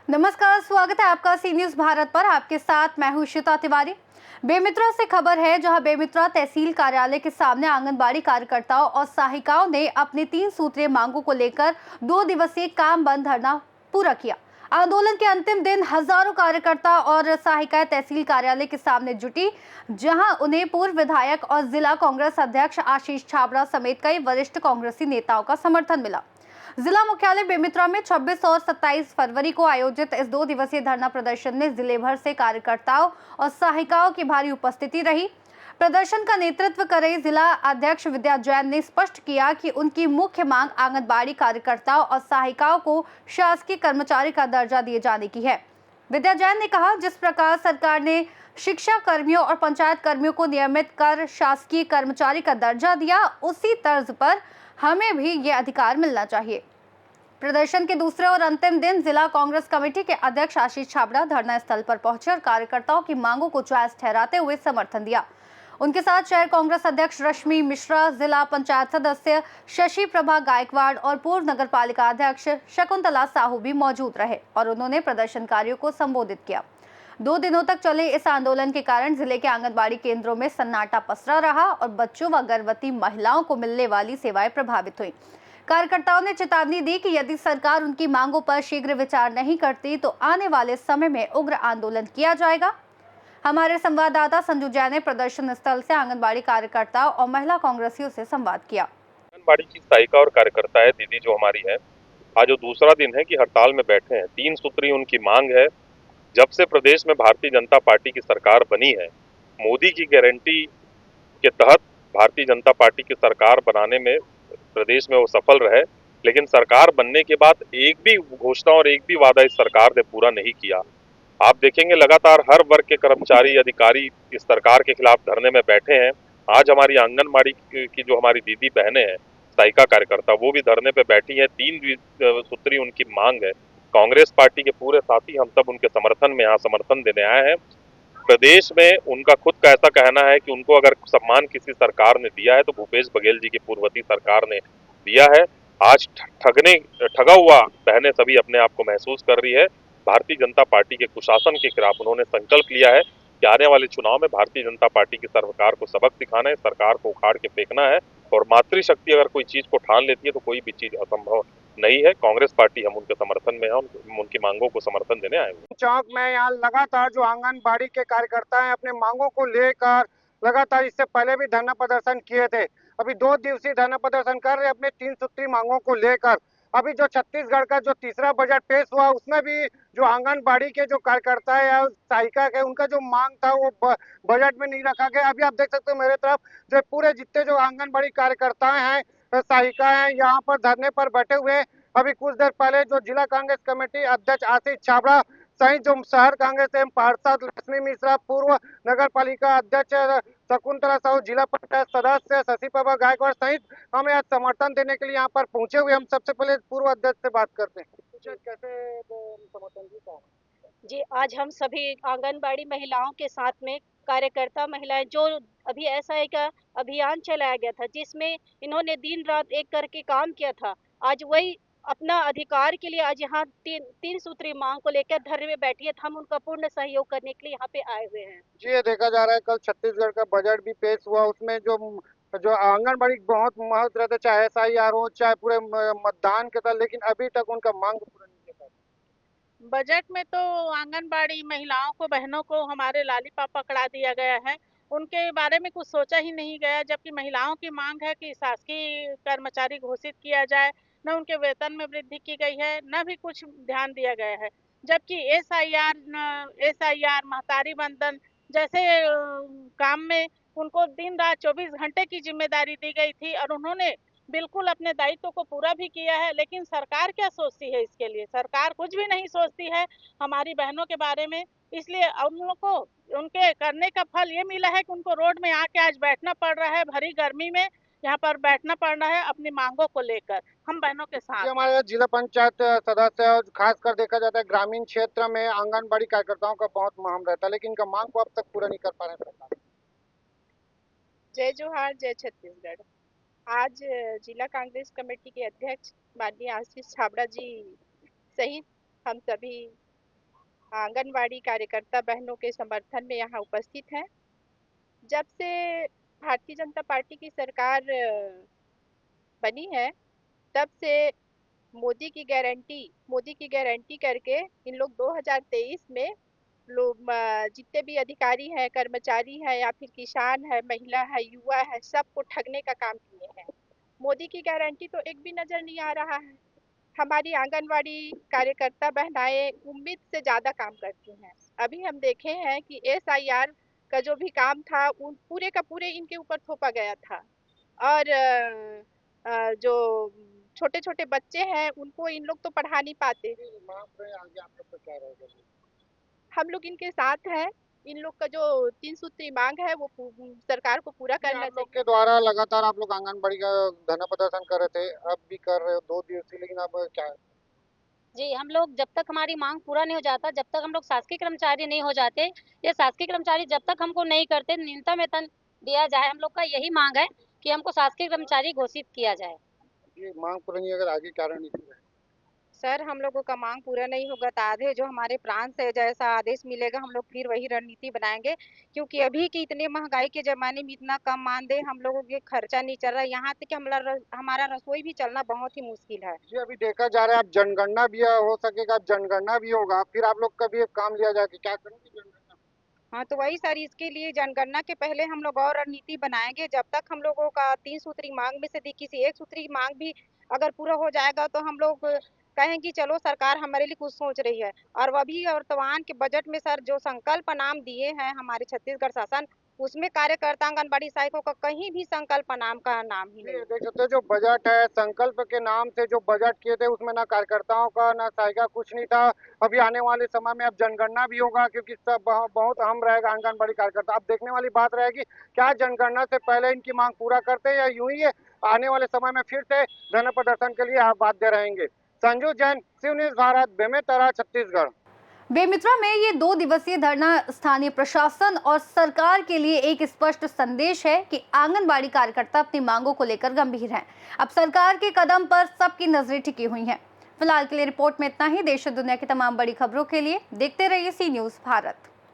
नमस्कार, स्वागत है आपका सी न्यूज भारत पर। आपके साथ मैं हूं श्वेता तिवारी। बेमित्रा से खबर है, जहां बेमित्रा तहसील कार्यालय के सामने आंगनबाड़ी कार्यकर्ताओं और सहायिकाओं ने अपनी 3 सूत्रीय मांगों को लेकर 2 दिवसीय काम बंद धरना पूरा किया। आंदोलन के अंतिम दिन हजारों कार्यकर्ता और सहायिकाएं तहसील कार्यालय के सामने जुटी, जहां उन्हें पूर्व विधायक और जिला कांग्रेस अध्यक्ष आशीष छाबड़ा समेत कई वरिष्ठ कांग्रेसी नेताओं का समर्थन मिला। जिला मुख्यालय बेमित्रा में 26 और 27 फरवरी को आयोजित इस 2 दिवसीय धरना प्रदर्शन में जिले भर से कार्यकर्ताओं और सहायिकाओं की भारी उपस्थिति रही। प्रदर्शन का नेतृत्व कर रही जिला अध्यक्ष विद्या जैन ने स्पष्ट किया कि उनकी मुख्य मांग आंगनबाड़ी कार्यकर्ताओं और सहायिकाओं को शासकीय कर्मचारी का दर्जा दिए जाने की है। विद्या जैन ने कहा, जिस प्रकार सरकार ने शिक्षा कर्मियों और पंचायत कर्मियों को नियमित कर शासकीय कर्मचारी का दर्जा दिया, उसी तर्ज पर हमें भी ये अधिकार मिलना चाहिए। प्रदर्शन के दूसरे और अंतिम दिन जिला कांग्रेस कमेटी के अध्यक्ष आशीष छाबड़ा धरना स्थल पर पहुंचे और कार्यकर्ताओं की मांगों को जायज ठहराते हुए समर्थन दिया। उनके साथ शहर कांग्रेस अध्यक्ष रश्मि मिश्रा, जिला पंचायत सदस्य शशि प्रभा गायकवाड़ और पूर्व नगर पालिका अध्यक्ष शकुंतला साहू भी मौजूद रहे और उन्होंने प्रदर्शनकारियों को संबोधित किया। 2 दिनों तक चले इस आंदोलन के कारण जिले के आंगनबाड़ी केंद्रों में सन्नाटा पसरा रहा और बच्चों व गर्भवती महिलाओं को मिलने वाली सेवाएं प्रभावित हुई। कार्यकर्ताओं ने चेतावनी दी कि यदि सरकार उनकी मांगों पर शीघ्र विचार नहीं करती तो आने वाले समय में उग्र आंदोलन किया जाएगा। हमारे संवाददाता संजू जैन ने प्रदर्शन स्थल से आंगनबाड़ी कार्यकर्ताओं और महिला कांग्रेसियों से संवाद किया। आंगनबाड़ी की सहायिका और कार्यकर्ता है दीदी जो हमारी है, आज जो दूसरा दिन है कि हड़ताल में बैठे हैं। 3 सूत्री उनकी मांग है। जब से प्रदेश में भारतीय जनता पार्टी की सरकार बनी है, मोदी की गारंटी के तहत भारतीय जनता पार्टी की सरकार बनाने में प्रदेश में वो सफल रहे, लेकिन सरकार बनने के बाद एक भी घोषणा और एक भी वादा इस सरकार ने पूरा नहीं किया। आप देखेंगे लगातार हर वर्ग के कर्मचारी अधिकारी इस सरकार के खिलाफ धरने में बैठे हैं। आज हमारी आंगनबाड़ी की जो हमारी दीदी बहनें हैं, सहायिका कार्यकर्ता, वो भी धरने पे बैठी हैं। 3 सूत्री उनकी मांग है। कांग्रेस पार्टी के पूरे साथी हम सब उनके समर्थन में यहाँ समर्थन देने आए हैं। प्रदेश में उनका खुद का ऐसा कहना है कि उनको अगर सम्मान किसी सरकार ने दिया है तो भूपेश बघेल जी की पूर्ववर्ती सरकार ने दिया है। आज ठगा हुआ बहनें सभी अपने आप को महसूस कर रही है। भारतीय जनता पार्टी के कुशासन के खिलाफ उन्होंने संकल्प लिया है कि आने वाले चुनाव में भारतीय जनता पार्टी की सरकार को सबक सिखाना है, सरकार को उखाड़ के फेंकना है। और मातृशक्ति अगर कोई चीज को ठान लेती है तो कोई भी चीज असंभव नहीं है। कांग्रेस पार्टी हम उनके समर्थन में है, उनकी मांगों को समर्थन देने आए हुए। चौक में यहाँ लगातार जो आंगनबाड़ी के कार्यकर्ता हैं अपने मांगों को लेकर लगातार इससे पहले भी धरना प्रदर्शन किए थे। अभी 2 दिवसीय धरना प्रदर्शन कर रहे अपने 3 सूत्री मांगों को लेकर। अभी जो छत्तीसगढ़ का जो तीसरा बजट पेश हुआ उसमें भी जो आंगनबाड़ी के जो कार्यकर्ता है या सहायिका है उनका जो मांग था वो बजट में नहीं रखा गया। अभी आप देख सकते हो मेरे तरफ जो पूरे जितने जो आंगनबाड़ी कार्यकर्ता हैं, सहायिका है, यहाँ पर धरने पर बैठे हुए। अभी कुछ देर पहले जो जिला कांग्रेस कमेटी अध्यक्ष आशीष छाबड़ा सहित जो शहर कांग्रेस एवं पार्षद रश्मि मिश्रा, पूर्व नगर पालिका अध्यक्ष शकुंतला साहू, जिला पंचायत सदस्य शशि प्रभा गायकवाड़ सहित हमें आज समर्थन देने के लिए यहाँ पर पहुंचे हुए। हम सबसे पहले पूर्व अध्यक्ष से बात करते हैं। कैसे समर्थन जी, आज हम सभी आंगनबाड़ी महिलाओं के साथ में कार्यकर्ता महिलाएं जो अभी ऐसा एक अभियान चलाया गया था जिसमें इन्होंने दिन रात एक करके काम किया था। आज वही अपना अधिकार के लिए आज यहाँ तीन सूत्री मांग को लेकर धरने में बैठी है। हम उनका पूर्ण सहयोग करने के लिए यहाँ पे आए हुए हैं। जी, ये देखा जा रहा है कल छत्तीसगढ़ का बजट भी पेश हुआ, उसमें जो जो आंगनबाड़ी बहुत महत्व रहता है, चाहे SIR हो चाहे पूरे मतदान के साथ, लेकिन अभी तक उनका मांग पूरा नहीं किया। बजट में तो आंगनबाड़ी महिलाओं को, बहनों को हमारे लालीपाप पकड़ा दिया गया है। उनके बारे में कुछ सोचा ही नहीं गया, जबकि महिलाओं की मांग है कि शासकीय कर्मचारी घोषित किया जाए। न उनके वेतन में वृद्धि की गई है, न भी कुछ ध्यान दिया गया है। जबकि SIR, महतारी बंधन जैसे काम में उनको दिन रात 24 घंटे की जिम्मेदारी दी गई थी और उन्होंने बिल्कुल अपने दायित्व को पूरा भी किया है। लेकिन सरकार क्या सोचती है इसके लिए? सरकार कुछ भी नहीं सोचती है हमारी बहनों के बारे में। इसलिए उन लोगों को उनके करने का फल ये मिला है कि उनको रोड में आके आज बैठना पड़ रहा है, भरी गर्मी में यहाँ पर बैठना पड़ रहा है अपनी मांगों को लेकर हम बहनों के साथ। हमारे जिला पंचायत सदस्य और खासकर देखा जाता है ग्रामीण क्षेत्र में आंगनबाड़ी कार्यकर्ताओं का बहुत महत्व रहता है, लेकिन इनका मांग को अब तक पूरा नहीं कर पा रहे हैं सरकार। जय जोहार, जय छत्तीसगढ़। आज जिला कांग्रेस कमेटी के अध्यक्ष माननीय आशीष छाबड़ा जी सहित हम सभी आंगनवाड़ी कार्यकर्ता बहनों के समर्थन में यहाँ उपस्थित हैं। जब से भारतीय जनता पार्टी की सरकार बनी है, तब से मोदी की गारंटी करके इन लोग 2023 में लोग जितने भी अधिकारी हैं, कर्मचारी हैं या फिर किसान है, महिला है, युवा है, सबको ठगने का काम किए हैं। मोदी की गारंटी तो एक भी नजर नहीं आ रहा है। हमारी आंगनवाड़ी कार्यकर्ता बहनाएं उम्मीद से ज्यादा काम करती हैं। अभी हम देखे हैं कि SIR का जो भी काम था उन पूरे का पूरे इनके ऊपर थोपा गया था और जो छोटे छोटे बच्चे हैं उनको इन लोग तो पढ़ा नहीं पाते। आगे आप लोग का क्या रहेगा? हम लोग इनके साथ हैं। इन लोग का जो 3 सूत्री मांग है वो सरकार को पूरा करना आप लोग चाहिए। के द्वारा लगातार आप लोग आंगनबाड़ी का धरना प्रदर्शन कर रहे थे, अब भी कर रहे हो 2 दिवसीय, लेकिन अब क्या है? जी, हम लोग जब तक हमारी मांग पूरा नहीं हो जाता, जब तक हम लोग शासकीय कर्मचारी नहीं हो जाते, या शासकीय कर्मचारी जब तक हमको नहीं करते, न्यूनतम वेतन दिया जाए, हम लोग का यही मांग है कि हमको शासकीय कर्मचारी घोषित किया जाए। ये मांग पूरी नहीं, अगर आगे क्या रणनीति है? सर, हम लोगों का मांग पूरा नहीं होगा तो आधे जो हमारे प्रांत से जैसा आदेश मिलेगा हम लोग फिर वही रणनीति बनाएंगे, क्योंकि अभी की इतने महंगाई के जमाने में इतना कम मानदेय हम लोगों के खर्चा नहीं चल रहा है। यहाँ तक कि हमारा रसोई भी चलना बहुत ही मुश्किल है। जी, अभी देखा जा रहा है, अब जनगणना भी हो सकेगा, जनगणना भी होगा, फिर आप लोग का भी एक काम लिया जाएगा, क्या करेंगे जनगणना? हाँ, तो वही सर, इसके लिए जनगणना के पहले हम लोग और रणनीति बनाएंगे। जब तक हम लोगों का 3 सूत्री मांग में से किसी एक सूत्री मांग भी अगर पूरा हो जाएगा तो हम लोग कहेंगे चलो सरकार हमारे लिए कुछ सोच रही है। और अभी वर्तमान के बजट में सर जो संकल्प नाम दिए हैं हमारे छत्तीसगढ़ शासन, उसमें कार्यकर्ता आंगनबाड़ी सहायकों का कहीं भी संकल्प नाम का नाम ही नहीं। देख सकते हो, जो बजट है, संकल्प के नाम से जो बजट किए थे उसमें ना कार्यकर्ताओं का ना सहायिका कुछ नहीं था। अभी आने वाले समय में अब जनगणना भी होगा, क्योंकि सब बहुत अहम रहेगा आंगनबाड़ी कार्यकर्ता। अब देखने वाली बात रहेगी क्या जनगणना से पहले इनकी मांग पूरा करते हैं या यूं ही आने वाले समय में फिर से धरना प्रदर्शन के लिए बाध्य रहेंगे। संजू जैन, शिव न्यूज भारत, बेमेतरा, छत्तीसगढ़। बेमित्रा में ये 2 दिवसीय धरना स्थानीय प्रशासन और सरकार के लिए एक स्पष्ट संदेश है कि आंगनबाड़ी कार्यकर्ता अपनी मांगों को लेकर गंभीर हैं। अब सरकार के कदम पर सबकी नजरें टिकी हुई हैं। फिलहाल के लिए रिपोर्ट में इतना ही। देश और दुनिया की तमाम बड़ी खबरों के लिए देखते रहिए सी न्यूज़ भारत।